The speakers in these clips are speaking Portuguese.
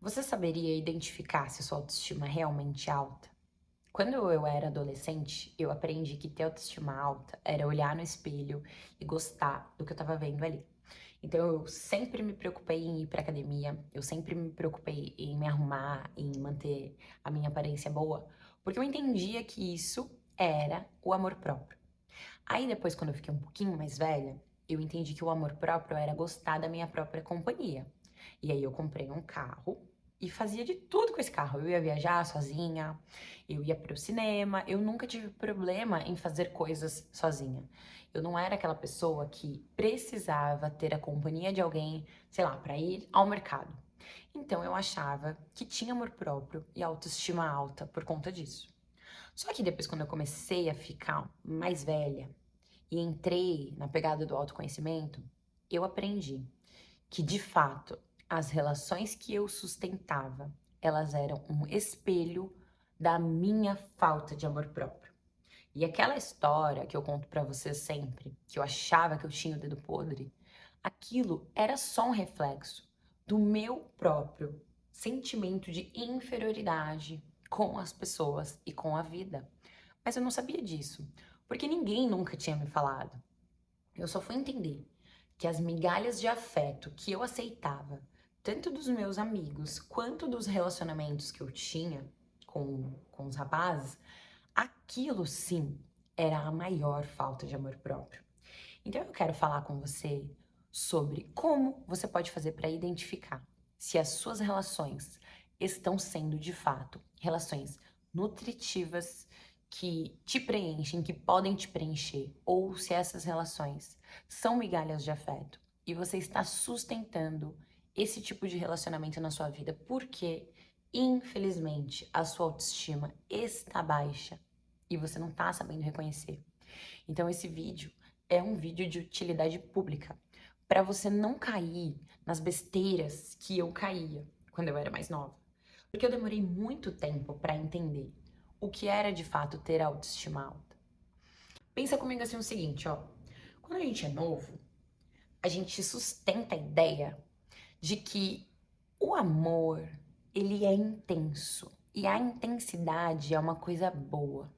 Você saberia identificar se a sua autoestima é realmente alta? Quando eu era adolescente, eu aprendi que ter autoestima alta era olhar no espelho e gostar do que eu estava vendo ali. Então eu sempre me preocupei em ir para academia, eu sempre me preocupei em me arrumar, em manter a minha aparência boa, porque eu entendia que isso era o amor próprio. Aí depois, quando eu fiquei um pouquinho mais velha, eu entendi que o amor próprio era gostar da minha própria companhia. E aí eu comprei um carro e fazia de tudo com esse carro. Eu ia viajar sozinha, eu ia para o cinema, eu nunca tive problema em fazer coisas sozinha. Eu não era aquela pessoa que precisava ter a companhia de alguém, sei lá, para ir ao mercado. Então eu achava que tinha amor próprio e autoestima alta por conta disso. Só que depois, quando eu comecei a ficar mais velha e entrei na pegada do autoconhecimento, eu aprendi que, de fato, as relações que eu sustentava, elas eram um espelho da minha falta de amor próprio. E aquela história que eu conto pra você sempre, que eu achava que eu tinha o dedo podre, aquilo era só um reflexo do meu próprio sentimento de inferioridade com as pessoas e com a vida. Mas eu não sabia disso, porque ninguém nunca tinha me falado. Eu só fui entender que as migalhas de afeto que eu aceitava, tanto dos meus amigos quanto dos relacionamentos que eu tinha com os rapazes, aquilo sim era a maior falta de amor próprio. Então eu quero falar com você sobre como você pode fazer para identificar se as suas relações estão sendo de fato relações nutritivas que te preenchem, que podem te preencher, ou se essas relações são migalhas de afeto e você está sustentando esse tipo de relacionamento na sua vida porque, infelizmente, a sua autoestima está baixa e você não está sabendo reconhecer. Então, esse vídeo é um vídeo de utilidade pública para você não cair nas besteiras que eu caía quando eu era mais nova. Porque eu demorei muito tempo para entender o que era de fato ter autoestima alta. Pensa comigo assim o seguinte, ó. Quando a gente é novo, a gente sustenta a ideia de que o amor, ele é intenso e a intensidade é uma coisa boa.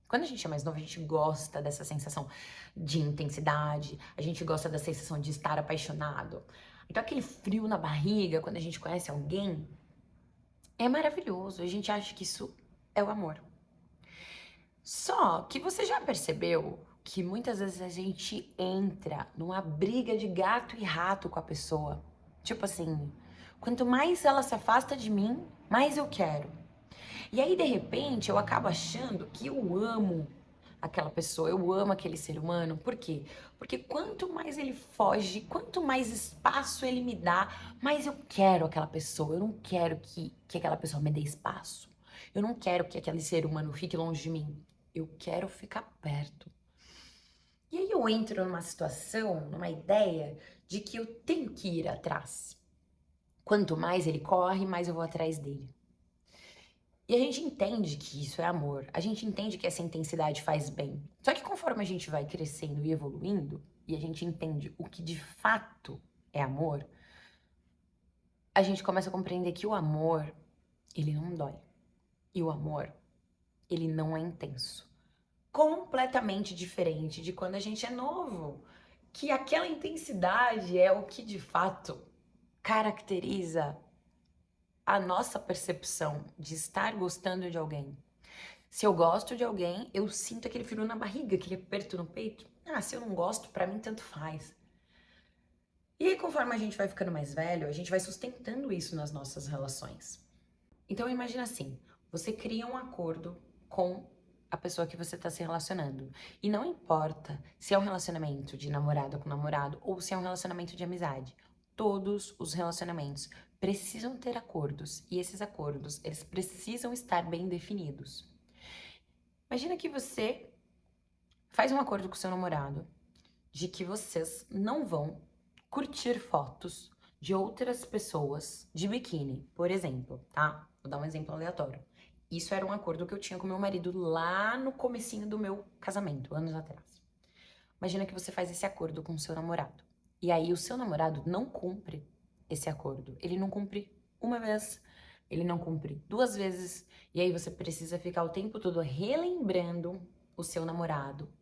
Quando a gente é mais novo, a gente gosta dessa sensação de intensidade, a gente gosta da sensação de estar apaixonado. Então, aquele frio na barriga quando a gente conhece alguém é maravilhoso. A gente acha que isso é o amor. Só que você já percebeu que muitas vezes a gente entra numa briga de gato e rato com a pessoa? Tipo assim, quanto mais ela se afasta de mim, mais eu quero. E aí, de repente, eu acabo achando que eu amo aquela pessoa, eu amo aquele ser humano. Por quê? Porque quanto mais ele foge, quanto mais espaço ele me dá, mais eu quero aquela pessoa. Eu não quero que aquela pessoa me dê espaço. Eu não quero que aquele ser humano fique longe de mim. Eu quero ficar perto. E aí eu entro numa situação, numa ideia de que eu tenho que ir atrás. Quanto mais ele corre, mais eu vou atrás dele. E a gente entende que isso é amor, a gente entende que essa intensidade faz bem. Só que conforme a gente vai crescendo e evoluindo, e a gente entende o que de fato é amor, a gente começa a compreender que o amor, ele não dói. E o amor, ele não é intenso. Completamente diferente de quando a gente é novo. Que aquela intensidade é o que de fato caracteriza a nossa percepção de estar gostando de alguém. Se eu gosto de alguém, eu sinto aquele frio na barriga, aquele aperto no peito. Ah, se eu não gosto, pra mim tanto faz. E aí, conforme a gente vai ficando mais velho, a gente vai sustentando isso nas nossas relações. Então, imagina assim: você cria um acordo com a pessoa que você está se relacionando. E não importa se é um relacionamento de namorado com namorado ou se é um relacionamento de amizade. Todos os relacionamentos precisam ter acordos. E esses acordos, eles precisam estar bem definidos. Imagina que você faz um acordo com seu namorado de que vocês não vão curtir fotos de outras pessoas de biquíni, por exemplo, tá? Vou dar um exemplo aleatório. Isso era um acordo que eu tinha com meu marido lá no comecinho do meu casamento, anos atrás. Imagina que você faz esse acordo com o seu namorado. E aí o seu namorado não cumpre esse acordo. Ele não cumpre uma vez, ele não cumpre 2 vezes, e aí você precisa ficar o tempo todo relembrando o seu namorado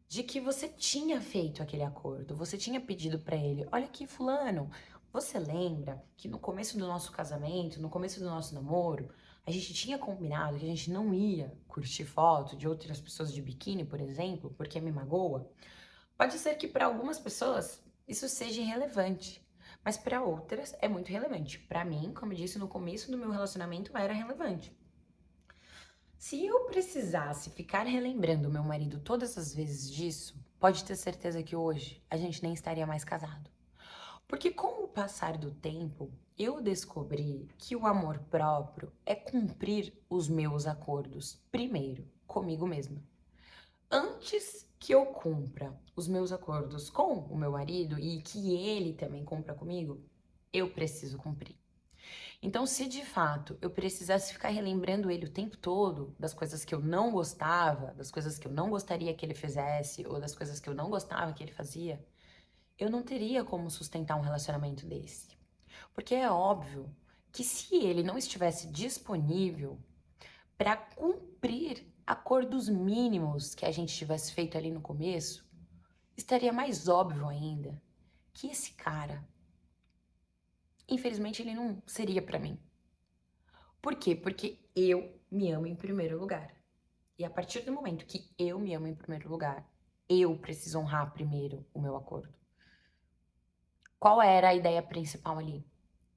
de que você tinha feito aquele acordo, você tinha pedido pra ele: "Olha aqui fulano, você lembra que no começo do nosso casamento, no começo do nosso namoro, a gente tinha combinado que a gente não ia curtir foto de outras pessoas de biquíni, por exemplo, porque me magoa?" Pode ser que para algumas pessoas isso seja irrelevante, mas para outras é muito relevante. Para mim, como eu disse no começo do meu relacionamento, era relevante. Se eu precisasse ficar relembrando meu marido todas as vezes disso, pode ter certeza que hoje a gente nem estaria mais casado. Porque com o passar do tempo, eu descobri que o amor próprio é cumprir os meus acordos, primeiro, comigo mesma. Antes que eu cumpra os meus acordos com o meu marido e que ele também cumpra comigo, eu preciso cumprir. Então, se de fato eu precisasse ficar relembrando ele o tempo todo das coisas que eu não gostava, das coisas que eu não gostaria que ele fizesse ou das coisas que eu não gostava que ele fazia, eu não teria como sustentar um relacionamento desse. Porque é óbvio que se ele não estivesse disponível para cumprir acordos mínimos que a gente tivesse feito ali no começo, estaria mais óbvio ainda que esse cara, infelizmente, ele não seria para mim. Por quê? Porque eu me amo em primeiro lugar. E a partir do momento que eu me amo em primeiro lugar, eu preciso honrar primeiro o meu acordo. Qual era a ideia principal ali?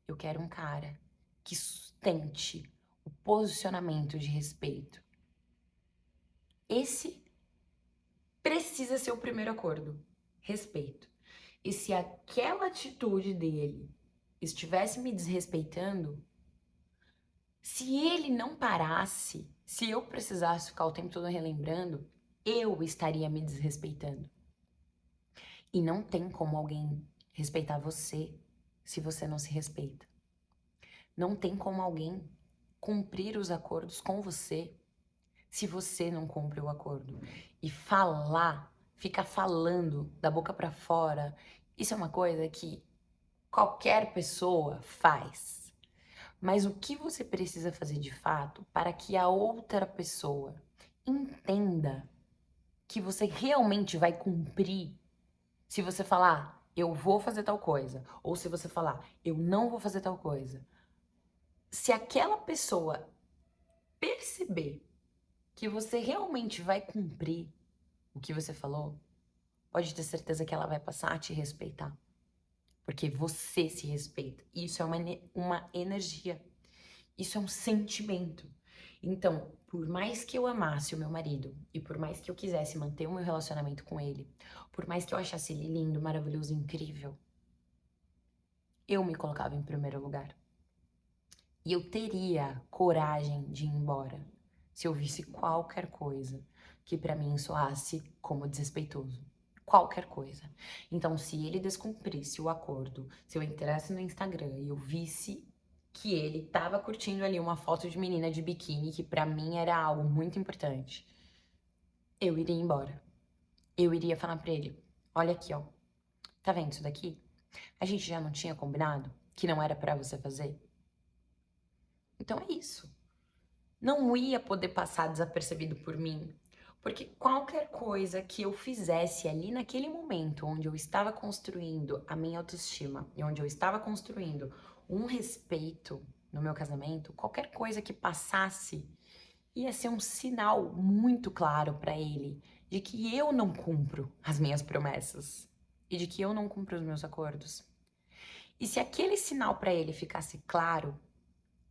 Eu quero um cara que sustente o posicionamento de respeito. Esse precisa ser o primeiro acordo. Respeito. E se aquela atitude dele estivesse me desrespeitando, se ele não parasse, se eu precisasse ficar o tempo todo relembrando, eu estaria me desrespeitando. E não tem como alguém respeitar você se você não se respeita. Não tem como alguém cumprir os acordos com você se você não cumpre o acordo. E ficar falando da boca pra fora, isso é uma coisa que qualquer pessoa faz. Mas o que você precisa fazer de fato para que a outra pessoa entenda que você realmente vai cumprir? Se você falar, eu vou fazer tal coisa, ou se você falar, eu não vou fazer tal coisa. Se aquela pessoa perceber que você realmente vai cumprir o que você falou, pode ter certeza que ela vai passar a te respeitar. Porque você se respeita. Isso é uma energia. Isso é um sentimento. Então, por mais que eu amasse o meu marido e por mais que eu quisesse manter o meu relacionamento com ele, por mais que eu achasse ele lindo, maravilhoso, incrível, eu me colocava em primeiro lugar. E eu teria coragem de ir embora se eu visse qualquer coisa que pra mim soasse como desrespeitoso. Qualquer coisa. Então, se ele descumprisse o acordo, se eu entrasse no Instagram e eu visse que ele tava curtindo ali uma foto de menina de biquíni, que pra mim era algo muito importante, eu iria embora. Eu iria falar pra ele: olha aqui, ó, tá vendo isso daqui? A gente já não tinha combinado que não era pra você fazer? Então é isso. Não ia poder passar desapercebido por mim, porque qualquer coisa que eu fizesse ali naquele momento onde eu estava construindo a minha autoestima e onde eu estava construindo um respeito no meu casamento, qualquer coisa que passasse ia ser um sinal muito claro para ele de que eu não cumpro as minhas promessas e de que eu não cumpro os meus acordos. E se aquele sinal para ele ficasse claro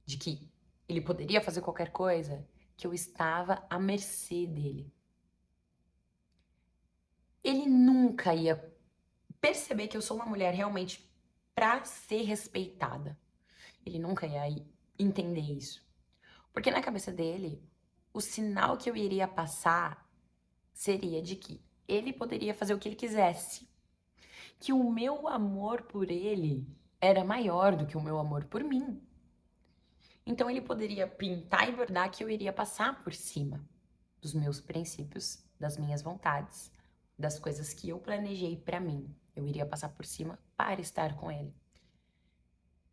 de que ele poderia fazer qualquer coisa, que eu estava à mercê dele. Ele nunca ia perceber que eu sou uma mulher realmente pra ser respeitada. Ele nunca ia entender isso. Porque na cabeça dele, o sinal que eu iria passar seria de que ele poderia fazer o que ele quisesse. Que o meu amor por ele era maior do que o meu amor por mim. Então ele poderia pintar e bordar que eu iria passar por cima dos meus princípios, das minhas vontades, das coisas que eu planejei pra mim. Eu iria passar por cima para estar com ele.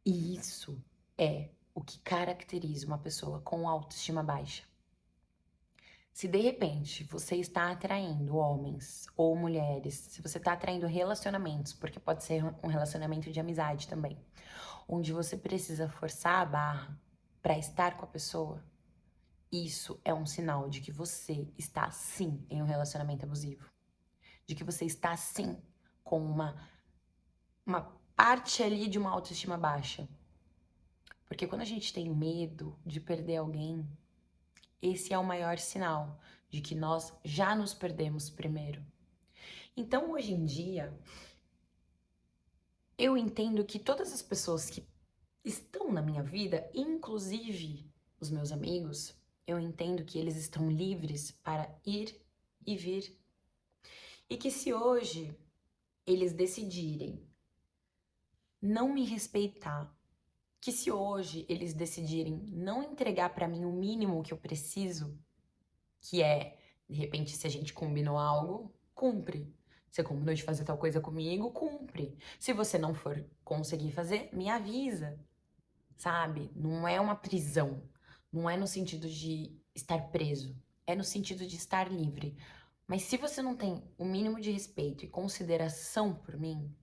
E isso é o que caracteriza uma pessoa com autoestima baixa. Se de repente você está atraindo homens ou mulheres, se você está atraindo relacionamentos, porque pode ser um relacionamento de amizade também, onde você precisa forçar a barra para estar com a pessoa, isso é um sinal de que você está sim em um relacionamento abusivo, de que você está sim com uma parte ali de uma autoestima baixa. Porque quando a gente tem medo de perder alguém, esse é o maior sinal de que nós já nos perdemos primeiro. Então, hoje em dia, eu entendo que todas as pessoas que estão na minha vida, inclusive os meus amigos, eu entendo que eles estão livres para ir e vir. E que se hoje eles decidirem não me respeitar, que se hoje eles decidirem não entregar para mim o mínimo que eu preciso, que é, de repente, se a gente combinou algo, cumpre. Você combinou de fazer tal coisa comigo, cumpre. Se você não for conseguir fazer, me avisa, sabe? Não é uma prisão. Não é no sentido de estar preso. É no sentido de estar livre. Mas se você não tem o mínimo de respeito e consideração por mim,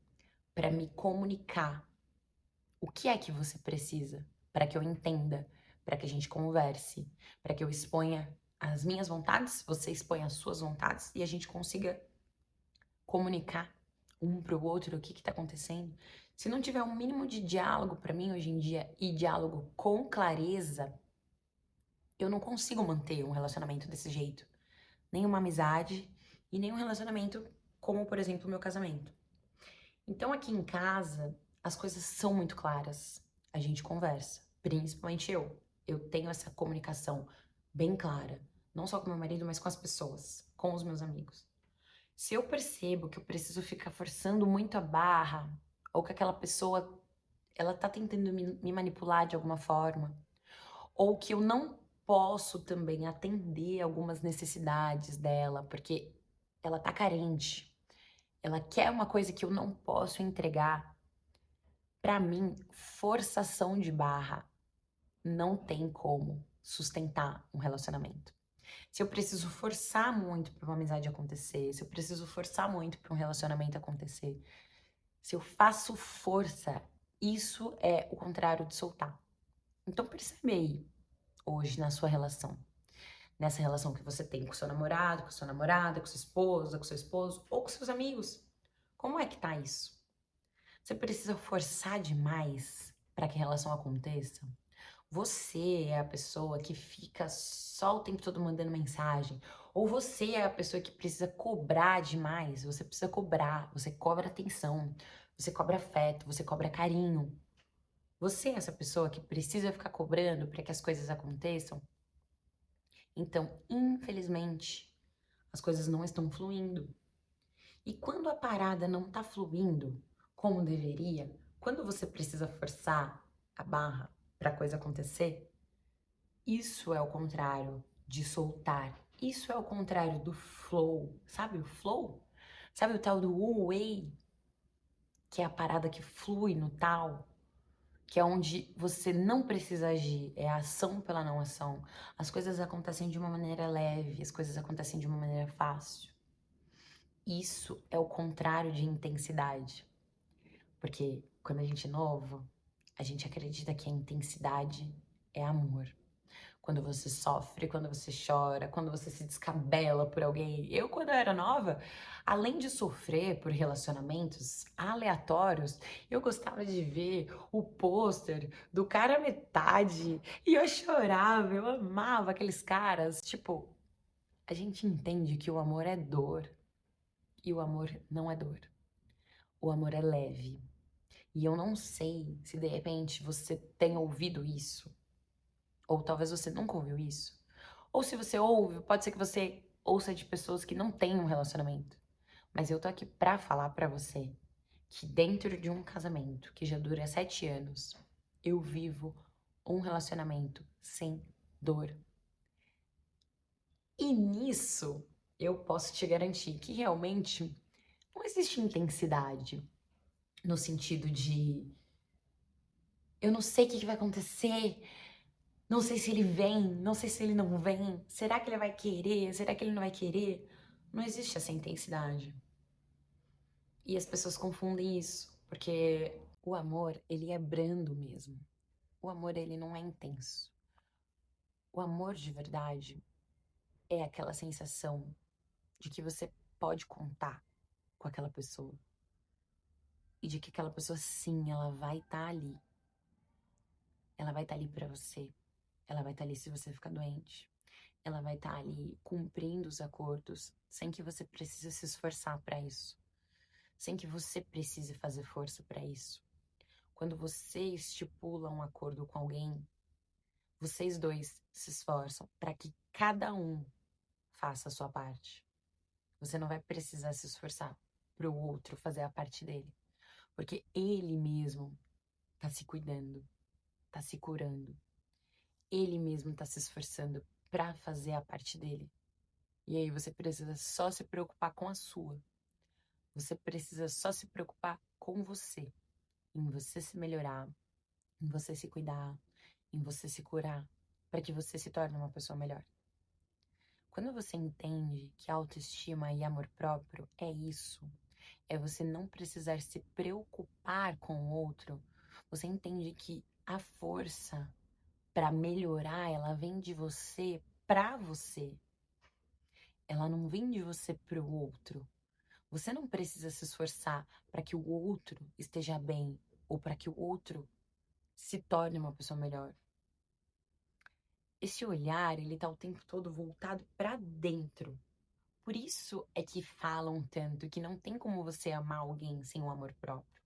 para me comunicar o que é que você precisa, para que eu entenda, para que a gente converse, para que eu exponha as minhas vontades, você exponha as suas vontades e a gente consiga comunicar um para o outro o que está acontecendo. Se não tiver um mínimo de diálogo para mim hoje em dia e diálogo com clareza, eu não consigo manter um relacionamento desse jeito. Nem uma amizade e nem um relacionamento como, por exemplo, o meu casamento. Então, aqui em casa, as coisas são muito claras. A gente conversa, principalmente eu. Eu tenho essa comunicação bem clara, não só com meu marido, mas com as pessoas, com os meus amigos. Se eu percebo que eu preciso ficar forçando muito a barra, ou que aquela pessoa, ela tá tentando me manipular de alguma forma, ou que eu não posso também atender algumas necessidades dela, porque ela tá carente, ela quer uma coisa que eu não posso entregar. Pra mim, forçação de barra não tem como sustentar um relacionamento. Se eu preciso forçar muito para uma amizade acontecer, se eu preciso forçar muito para um relacionamento acontecer, se eu faço força, isso é o contrário de soltar. Então percebe aí, hoje, na sua relação. Nessa relação que você tem com seu namorado, com sua namorada, com sua esposa, com seu esposo ou com seus amigos. Como é que tá isso? Você precisa forçar demais para que a relação aconteça? Você é a pessoa que fica só o tempo todo mandando mensagem? Ou você é a pessoa que precisa cobrar demais? Você precisa cobrar, você cobra atenção, você cobra afeto, você cobra carinho. Você é essa pessoa que precisa ficar cobrando para que as coisas aconteçam? Então, infelizmente, as coisas não estão fluindo. E quando a parada não tá fluindo como deveria, quando você precisa forçar a barra para a coisa acontecer, isso é o contrário de soltar. Isso é o contrário do flow. Sabe o flow? Sabe o tal do Wu-Wei? Que é a parada que flui no tal? Que é onde você não precisa agir, é a ação pela não ação. As coisas acontecem de uma maneira leve, as coisas acontecem de uma maneira fácil. Isso é o contrário de intensidade. Porque quando a gente é novo, a gente acredita que a intensidade é amor. Quando você sofre, quando você chora, quando você se descabela por alguém. Eu, quando eu era nova, além de sofrer por relacionamentos aleatórios, eu gostava de ver o pôster do cara metade e eu chorava, eu amava aqueles caras. Tipo, a gente entende que o amor é dor e o amor não é dor. O amor é leve. E eu não sei se de repente você tem ouvido isso, ou talvez você nunca ouviu isso. Ou se você ouve, pode ser que você ouça de pessoas que não têm um relacionamento. Mas eu tô aqui pra falar pra você que dentro de um casamento que já dura 7 anos, eu vivo um relacionamento sem dor. E nisso, eu posso te garantir que realmente não existe intensidade no sentido de Eu não sei o que vai acontecer. Não sei se ele vem, não sei se ele não vem. Será que ele vai querer? Será que ele não vai querer? Não existe essa intensidade. E as pessoas confundem isso, porque o amor, ele é brando mesmo. O amor, ele não é intenso. O amor de verdade é aquela sensação de que você pode contar com aquela pessoa. E de que aquela pessoa, sim, ela vai estar ali. Ela vai estar ali pra você. Ela vai estar ali se você ficar doente. Ela vai estar ali cumprindo os acordos sem que você precise se esforçar para isso. Sem que você precise fazer força para isso. Quando você estipula um acordo com alguém, vocês dois se esforçam para que cada um faça a sua parte. Você não vai precisar se esforçar para o outro fazer a parte dele. Porque ele mesmo tá se cuidando, tá se curando. Ele mesmo tá se esforçando para fazer a parte dele. E aí você precisa só se preocupar com a sua. Você precisa só se preocupar com você. Em você se melhorar, em você se cuidar, em você se curar, para que você se torne uma pessoa melhor. Quando você entende que autoestima e amor próprio é isso, é você não precisar se preocupar com o outro, você entende que a força para melhorar, ela vem de você para você. Ela não vem de você para o outro. Você não precisa se esforçar para que o outro esteja bem ou para que o outro se torne uma pessoa melhor. Esse olhar, ele tá o tempo todo voltado para dentro. Por isso é que falam tanto que não tem como você amar alguém sem o amor próprio.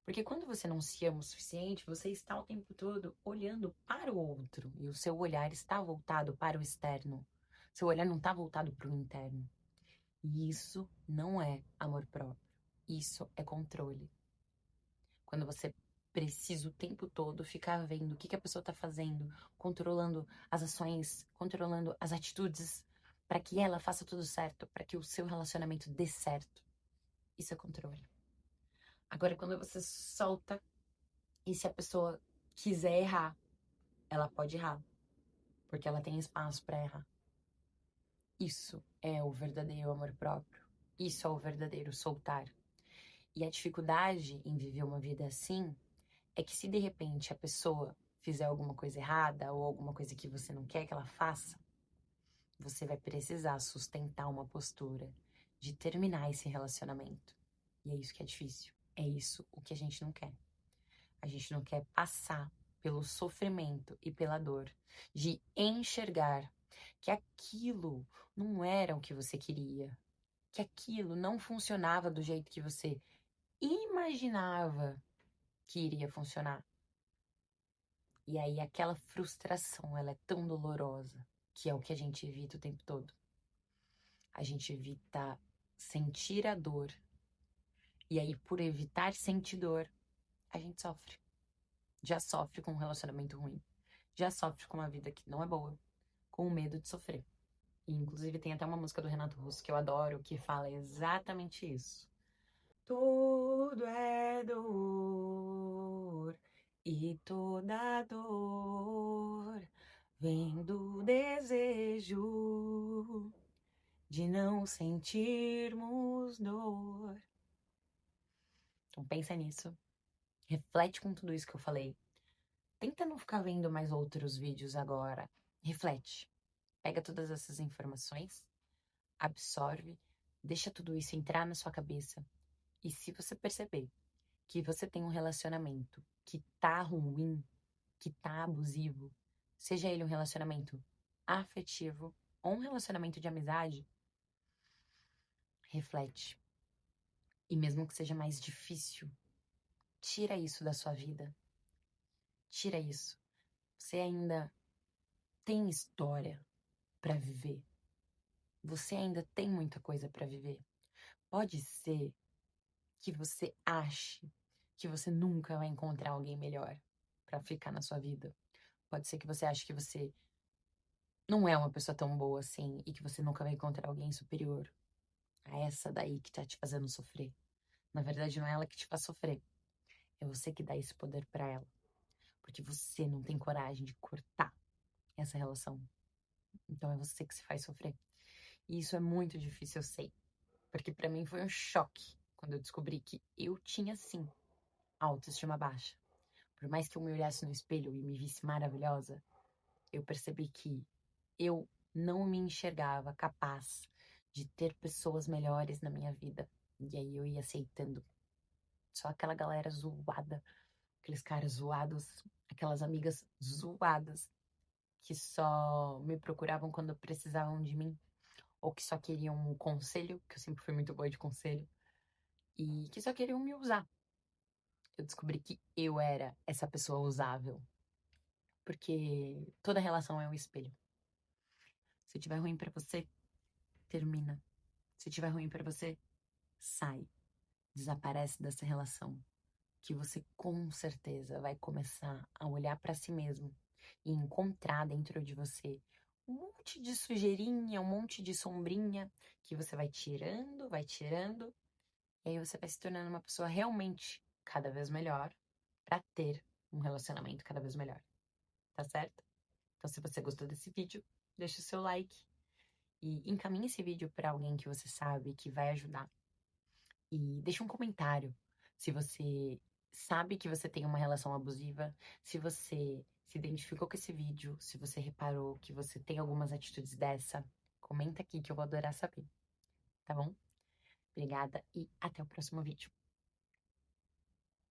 Porque quando você não se ama o suficiente, você está o tempo todo olhando para o outro e o seu olhar está voltado para o externo. Seu olhar não está voltado para o interno. E isso não é amor próprio. Isso é controle. Quando você precisa o tempo todo ficar vendo o que a pessoa está fazendo, controlando as ações, controlando as atitudes, para que ela faça tudo certo, para que o seu relacionamento dê certo. Isso é controle. Agora, quando você solta e se a pessoa quiser errar, ela pode errar, porque ela tem espaço para errar. Isso é o verdadeiro amor próprio. Isso é o verdadeiro soltar. E a dificuldade em viver uma vida assim é que se de repente a pessoa fizer alguma coisa errada ou alguma coisa que você não quer que ela faça, você vai precisar sustentar uma postura de terminar esse relacionamento. E é isso que é difícil. É isso o que a gente não quer. A gente não quer passar pelo sofrimento e pela dor de enxergar que aquilo não era o que você queria, que aquilo não funcionava do jeito que você imaginava que iria funcionar. E aí aquela frustração, ela é tão dolorosa, que é o que a gente evita o tempo todo. A gente evita sentir a dor. E aí, por evitar sentir dor, a gente sofre. Já sofre com um relacionamento ruim. Já sofre com uma vida que não é boa, com o medo de sofrer. E, inclusive, tem até uma música do Renato Russo que eu adoro, que fala exatamente isso. Tudo é dor e toda dor vem do desejo de não sentirmos dor. Então pensa nisso, reflete com tudo isso que eu falei. Tenta não ficar vendo mais outros vídeos agora. Reflete. Pega todas essas informações, absorve, deixa tudo isso entrar na sua cabeça. E se você perceber que você tem um relacionamento que tá ruim, que tá abusivo, seja ele um relacionamento afetivo ou um relacionamento de amizade, reflete. E mesmo que seja mais difícil, tira isso da sua vida. Tira isso. Você ainda tem história para viver. Você ainda tem muita coisa para viver. Pode ser que você ache que você nunca vai encontrar alguém melhor para ficar na sua vida. Pode ser que você ache que você não é uma pessoa tão boa assim e que você nunca vai encontrar alguém superior a essa daí que tá te fazendo sofrer. Na verdade, não é ela que te faz sofrer. É você que dá esse poder para ela. porque você não tem coragem de cortar essa relação. Então é você que se faz sofrer. E isso é muito difícil, eu sei. Porque pra mim foi um choque quando eu descobri que eu tinha sim autoestima baixa. Por mais que eu me olhasse no espelho e me visse maravilhosa, eu percebi que eu não me enxergava capaz de ter pessoas melhores na minha vida. E aí eu ia aceitando só aquela galera zoada, aqueles caras zoados, aquelas amigas zoadas que só me procuravam quando precisavam de mim, ou que só queriam um conselho, que eu sempre fui muito boa de conselho, e que só queriam me usar. Eu descobri que eu era essa pessoa usável, porque toda relação é um espelho. Se tiver ruim pra você, termina. Se tiver ruim pra você, sai. Desaparece dessa relação, que você com certeza vai começar a olhar pra si mesmo e encontrar dentro de você um monte de sujeirinha, um monte de sombrinha que você vai tirando, e aí você vai se tornando uma pessoa realmente cada vez melhor pra ter um relacionamento cada vez melhor, tá certo? Então, se você gostou desse vídeo, deixa o seu like e encaminhe esse vídeo pra alguém que você sabe que vai ajudar. E deixa um comentário se você sabe que você tem uma relação abusiva, se você se identificou com esse vídeo, se você reparou que você tem algumas atitudes dessa, comenta aqui que eu vou adorar saber, tá bom? Obrigada e até o próximo vídeo.